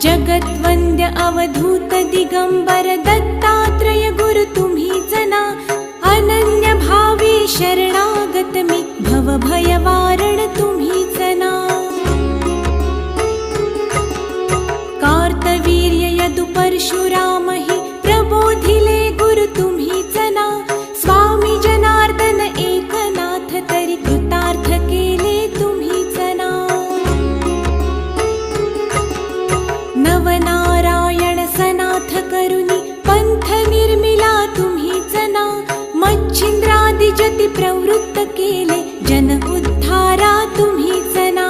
जगद्वन्द्य अवधूत दिगंबर दत्तात्रय गुरु तुम्हीच ना। अनन्य भावे शरणागत मी भव भयवारण तुम्हीच ना। कार्तवीर्य यदु परशुराम हि प्रबोधिले गुरु तुम्हीच ना। स्वामी जनार्दन एकनाथ तरी कृतार्थ केले तुम्हीच ना। नवनारायण सनाथ करुणी पंथ निर्मिला तुम्हीच ना। मच्छिंद्रादि जति प्रवृत्त केले जन उद्धारा तुम्हीच ना।